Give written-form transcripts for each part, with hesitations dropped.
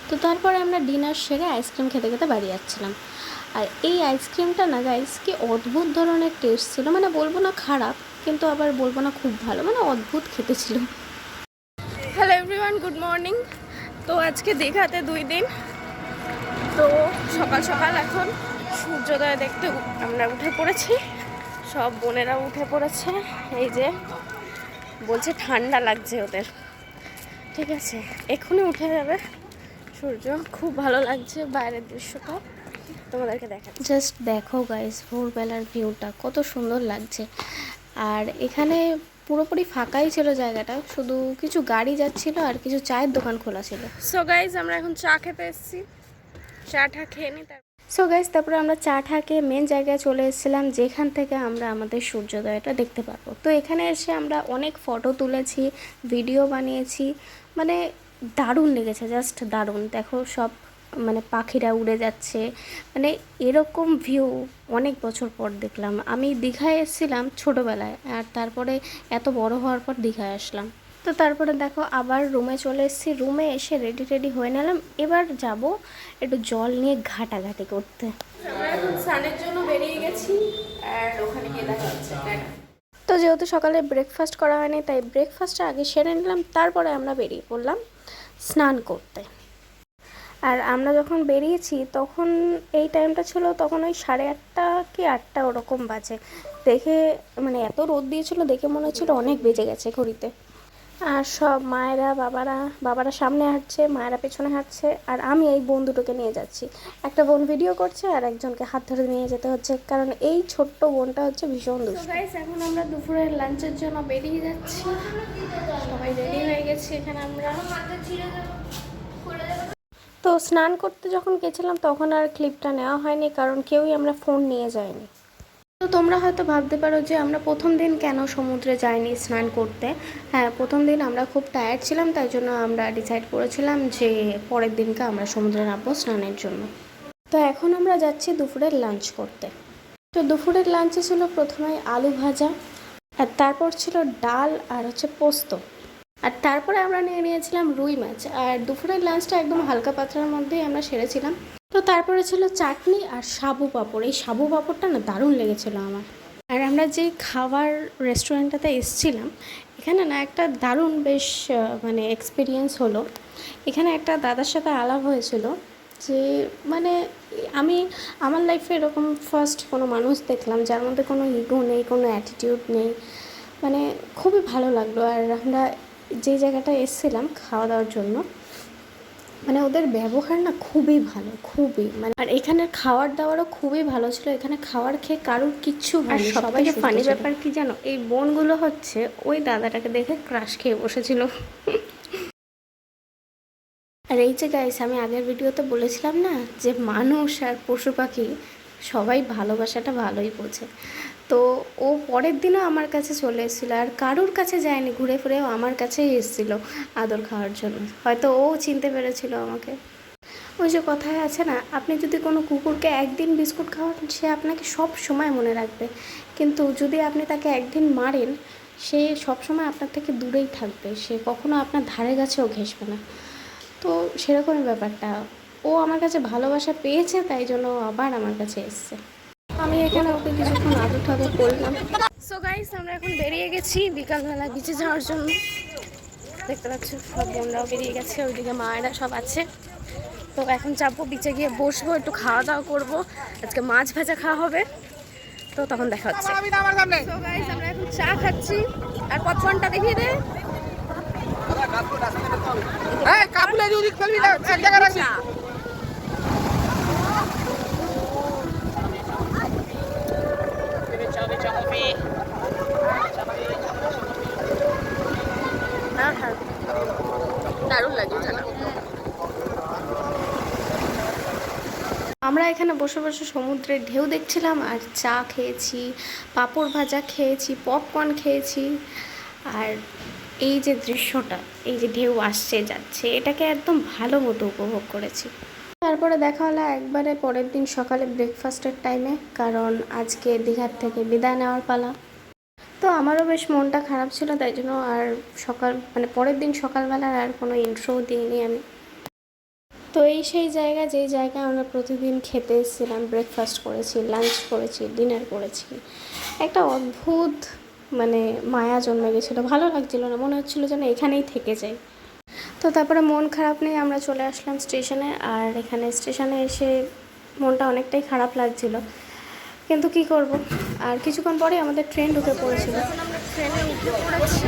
তো তারপরে আমরা ডিনার সেরে আইসক্রিম খেতে খেতে বাড়ি যাচ্ছিলাম। আর এই আইসক্রিমটা না গাইস কি অদ্ভুত ধরনের টেস্ট ছিল, মানে বলবো না খারাপ কিন্তু আবার বলবো না খুব ভালো, মানে অদ্ভুত খেতে ছিল। Hello everyone, good morning. তো আজকে দীঘাতে 2 দিন। তো সকাল সকাল এখন সূর্যোদয় দেখতে আমরা উঠে পড়েছি, সব বোনেরা উঠে পড়েছে। এই যে বলছে ঠান্ডা লাগছে ওদের, ঠিক আছে এক্ষুনি উঠে যাবে সূর্য। খুব ভালো লাগছে বাইরের দৃশ্যটা, তোমাদেরকে দেখা। জাস্ট দেখো গাইস, ভোরবেলার ভিউটা কত সুন্দর লাগছে। আর এখানে পুরোপুরি ফাঁকাই ছিল জায়গাটা, শুধু কিছু গাড়ি যাচ্ছিল আর কিছু চায়ের দোকান খোলা ছিল। সো গাইস আমরা এখন চা খেতে এসেছি, চা টা খেয়ে নিই। সো গাইস তারপরে আমরা চা টা খেয়ে মেন জায়গায় চলে এসেছিলাম, যেখান থেকে আমরা আমাদের সূর্যোদয়টা দেখতে পারবো। তো এখানে এসে আমরা অনেক ফটো তুলেছি, ভিডিও বানিয়েছি, মানে দারুণ লেগেছে, জাস্ট দারুণ। দেখো সব মানে পাখিরা উড়ে যাচ্ছে, মানে এরকম ভিউ অনেক বছর পর দেখলাম। আমি দীঘায় এসেছিলাম ছোটোবেলায়, আর তারপরে এত বড় হওয়ার পর দীঘায় আসলাম। তো তারপরে দেখো আবার রুমে চলে এসেছি, রুমে এসে রেডি হয়ে নিলাম। এবার যাব একটু জল নিয়ে ঘাটাঘাটি করতে। আমরা এখন স্নানের জন্য বেরিয়ে গেছি, আর ওখানে গিয়ে দেখা হচ্ছে। তো যেহেতু সকালে ব্রেকফাস্ট করা হয়নি, তাই ব্রেকফাস্টটা আগে সেরে নিলাম, তারপরে আমরা বেরিয়ে পড়লাম স্নান করতে। আর আমরা যখন বেরিয়েছি তখন এই টাইমটা ছিল, তখন ওই 8:30 কি 8টা ওরকম বাজে। দেখে মানে এত রোদ দিয়েছিল, দেখে মনে হচ্ছিল অনেক বেজে গেছে ঘড়িতে। আর সব মায়েরা বাবারা সামনে হাঁটছে, মায়েরা পেছনে হাঁটছে, আর আমি এই বোন দুটোকে নিয়ে যাচ্ছি। একটা বোন ভিডিও করছে আর একজনকে হাত ধরে নিয়ে যেতে হচ্ছে, কারণ এই ছোট্ট বোনটা হচ্ছে ভীষণ দুষ্টু। গাইস এখন আমরা দুপুরের লাঞ্চের জন্য বেরিয়ে যাচ্ছি, সবাই রেডি হয়ে গেছি এখানে আমরা। তো স্নান করতে যখন গেছিলাম তখন আর ক্লিপটা নেওয়া হয়নি, কারণ কেউই আমরা ফোন নিয়ে যাইনি। তো তোমরা হয়তো ভাবতে পারো যে আমরা প্রথম দিন কেন সমুদ্রে যাইনি স্নান করতে। হ্যাঁ, প্রথম দিন আমরা খুব টায়ার্ড ছিলাম, তাই জন্য আমরা ডিসাইড করেছিলাম যে পরের দিনকে আমরা সমুদ্রে নামবো স্নানের জন্য। তো এখন আমরা যাচ্ছি দুপুরের লাঞ্চ করতে। তো দুপুরের লাঞ্চে ছিল প্রথমে আলু ভাজা, আর তারপর ছিল ডাল আর হচ্ছে পোস্ত, আর তারপরে আমরা নিয়ে নিয়েছিলাম রুই মাছ। আর দুপুরের লাঞ্চটা একদম হালকা পাতলার মধ্যেই আমরা সেরেছিলাম। তো তারপরে ছিল চাটনি আর সাবু পাঁপড়। এই সাবু পাঁপড়টা না দারুণ লেগেছিলো আমার। আর আমরা যে খাবার রেস্টুরেন্টটাতে এসেছিলাম, এখানে না একটা দারুণ বেশ মানে এক্সপিরিয়েন্স হলো। এখানে একটা দাদার সাথে আলাপ হয়েছিল যে মানে আমি আমার লাইফে এরকম ফার্স্ট কোনো মানুষ দেখলাম যার মধ্যে কোনো ইগো নেই, কোনো অ্যাটিটিউড নেই, মানে খুবই ভালো লাগলো। আর আমরা যে জায়গাটায় এসেছিলাম খাওয়া দাওয়ার জন্য, মানে ওদের ব্যবহার না খুবই ভালো, খুবই মানে। আর এখানের খাওয়ার দাওয়ারও খুবই ভালো ছিল, এখানে খাওয়ার খেয়ে কারোর কিচ্ছু হয়নি, সবাই ফানি। ব্যাপার কি জানো, এই বোনগুলো হচ্ছে ওই দাদাটাকে দেখে ক্রাশ খেয়ে বসেছিল। আর এই যে গাইস, আমি আগের ভিডিওতে বলেছিলাম না যে মানুষ আর পশু পাখি সবাই ভালোবাসাটা ভালোই বোঝে। তো ও পরের দিনও আমার কাছে চলে এসেছিলো, আর কারোর কাছে যায়নি, ঘুরে ফিরেও আমার কাছেই এসেছিলো আদর খাওয়ার জন্য। হয়তো ও চিনতে পেরেছিল আমাকে। ওই যে কথায় আছে না, আপনি যদি কোনো কুকুরকে একদিন বিস্কুট খাওয়ান সে আপনাকে সব সময় মনে রাখবে, কিন্তু যদি আপনি তাকে একদিন মারেন সে সব সময় আপনার থেকে দূরেই থাকবে, সে কখনো আপনার ধারে কাছেও ঘেঁষবে না। তো সেরকমই ব্যাপারটা, ও আমার কাছে ভালোবাসা পেয়েছে, তাই জন্য ও আবার আমার কাছে এসছে। আমি এখানে ওকে কিছুক্ষণ আদর ঠাদর করলাম। সো গাইস আমরা এখন বেরিয়ে গেছি বিকালবেলা বিচে যাওয়ার জন্য। দেখতে পাচ্ছ সব বোনরাও বেরিয়ে গেছে, ওইদিকে মায়েরা সব আছে। তো এখন যাবো বিচে, গিয়ে বসবো, একটু খাওয়া দাওয়া করবো, আজকে মাছ ভাজা খাওয়া হবে। তো তখন দেখা হচ্ছে। সো গাইস আমরা এখন চা খাচ্ছি, আর পপকর্নটা দেখিয়ে দে। হ্যাঁ দারুণ লাগে জানা। আমরা এখানে বসে বসে সমুদ্রের ঢেউ দেখছিলাম, আর চা খেয়েছি, পাঁপড় ভাজা খেয়েছি, পপকর্ন খেয়েছি। আর এই যে দৃশ্যটা, এই যে ঢেউ আসছে যাচ্ছে, এটাকে একদম ভালো মতো উপভোগ করেছি। তারপরে দেখা হলো একবারে পরের দিন সকালে ব্রেকফাস্টের টাইমে, কারণ আজকে দীঘার থেকে বিদায় নেওয়ার পালা। তো আমারও বেশ মনটা খারাপ ছিল, তাই জন্য আর সকাল মানে পরের দিন সকালবেলার আর কোনো ইন্ট্রোও দিইনি আমি। তো এই সেই জায়গা, যেই জায়গায় আমরা প্রতিদিন খেতে এসেছিলাম, ব্রেকফাস্ট করেছি, লাঞ্চ করেছি, ডিনার করেছি। একটা অদ্ভুত মানে মায়া জন্মে গেছিলো, ভালো লাগছিল না, মনে হচ্ছিলো যেন এখানেই থেকে যাই। তো তারপরে মন খারাপ নিয়ে আমরা চলে আসলাম স্টেশনে। আর এখানে স্টেশনে এসে মনটা অনেকটাই খারাপ লাগছিল, কিন্তু কি করব। আর কিছুক্ষণ পরে আমাদের ট্রেন ঢুকে পড়েছিল। এখন আমরা ট্রেনে উঠে পড়েছি,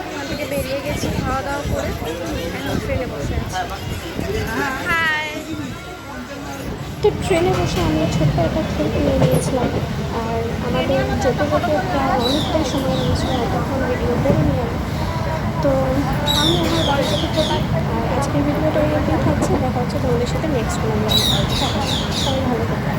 ওখান থেকে বেরিয়ে গেছি খাওয়া দাওয়া করে, এখন ট্রেনে বসে আছি। হাই। তো ট্রেনে বসে আমরা ছোট্ট একটা ট্রিপ নিয়ে নিয়েছিলাম। আর আমাদের যেতে যেতে প্রায় অনেকটাই সময় নিয়েছিল, তখন ভিডিও করে নিয়ে। তো আমি আমার বাড়িতে থেকে আর আজকের ভিডিওটা ওই অবধি থাকছে। দেখা হচ্ছে তোমাদের সাথে নেক্সট কোনো। সবাই ভালো থাকবে।